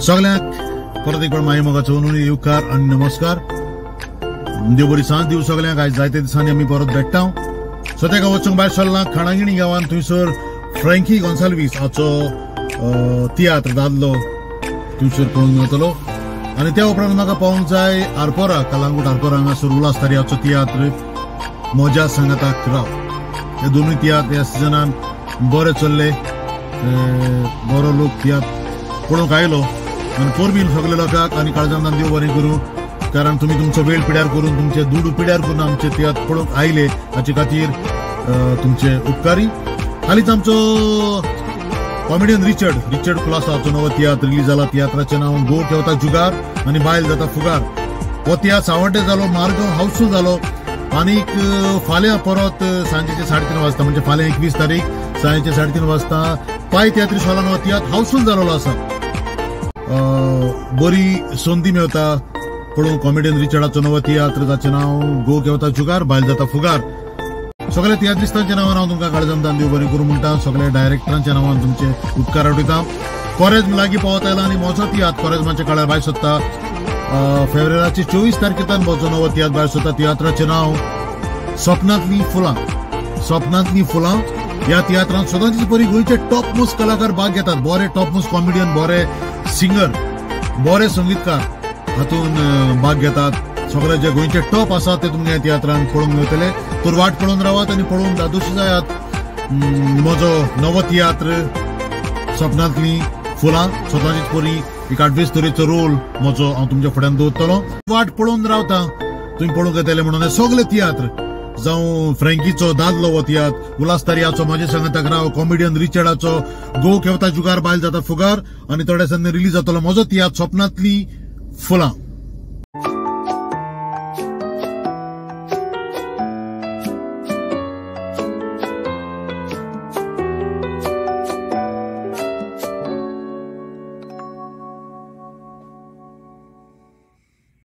सगळ्यांक परत एक माय मोगाचो उन्होंने येवकार आणि नमस्कार. देव बरी सांज दिवं सगळ्यांक. आज जायते दिसांनी आमी परत भेट्टा. सो तेका वचूंक भायर सरला खाणागिणी गांवांत. थंयसर फ्रँकी गोन्साल्वीस हाचो तियात्र दादलो थंयसर पळोवंक मेळटलो. आणि त्या उपरांत म्हाका पावूंक जाय आरपोरा, कलांगूट आरपोरा हांगासर उल्हासधारी हाचो तियात्र मोज्या सांगाताक राव. हे दोनूय तियात्र ह्या सिजनान बरे चल्ले. बरो लोक तियात्र पळोवंक आयलो आनी पोरबीन सगळे लोकांक आनी काळजांतान देव बरें करूं. कारण तुमी तुमचो वेळ पिड्यार करून तुमचे दूड पिड्यार करून आमचे तियात्र पळोवंक आयले हाचे खातीर तुमचे उपकारी. हालींच आमचो कॉमेडियन रिचर्ड कुलासा हाचो नवो तियात्र रिलीज जाला. तियात्राचें नांव गो केवता जुगार आनी बायल जाता फुगार. हो तियात्र सावड्डे जालो, मारगांव हाऊसफुल जालो. आनीक फाल्यां परत सांजेचे 3:30 वाजता म्हणजे फाल्यां 21 तारीख सांजेचे 3:30 वाजता पाय तियात्री हॉलान हो तियात्र हाऊसफुल जाल्लो आसा. बरी संदी मेळटा पळोवंक कॉमेडियन रिचर्डाचो नवो तियात्र जाचें नांव गो केवता जुगार बायल जाता फुगार. सगळ्या तियात्रिस्तांच्या नांवान हांव तुमकां काळजांतान देव बरें करूं म्हणटा. सगळ्या डायरेक्टरांच्या नांवान तुमचे उपकार आठयता. कोरेज लागीं पावत आयला आनी म्हजो तियात्र कोरेजमाच्या काळार भायर सरता. फेब्रुवारीचे 24 तारखेतान म्हजो नवो तियात्र भायर सरता. तियात्राचें नांव स्वप्नांतलीं फुलां. स्वप्नांतलीं फुलां ह्या तियात्रांत सदांचीच बरी गोंयचे टॉप मोस्ट कलाकार भाग घेतात. बरे टॉप मोस्ट कॉमेडियन, बरे सिंगर, बरे संगीतकार हातून भाग घेतात. सगळे जे गोंयचे टॉप आसात ते तुमकां ह्या तियात्रांत पळोवंक मेळटले. तर वाट पळोवन रावात आनी पळोवंक दादोशी जायात म्हजो नवो तियात्र स्वप्नांतलीं फुलां. स्वताचीच बरी एक 28 तरेचो रोल म्हजो हांव तुमच्या फुड्यान दवरतलो. वाट पळोवन रावता तुमी पळोवंक येतले म्हणून. हे सगळे तियात्र जावं फ्रँकीचो दादलो हो तियात्र, उल्हासधारी हाचो म्हाजे सांगाताक राव, कॉमेडियन रिचर्डाचो गो केवता जुगार बायल जाता फुगार आनी थोड्या दिसांनी रिलीज जातलो म्हजो तियात्र स्वप्नांतलीं फुलां.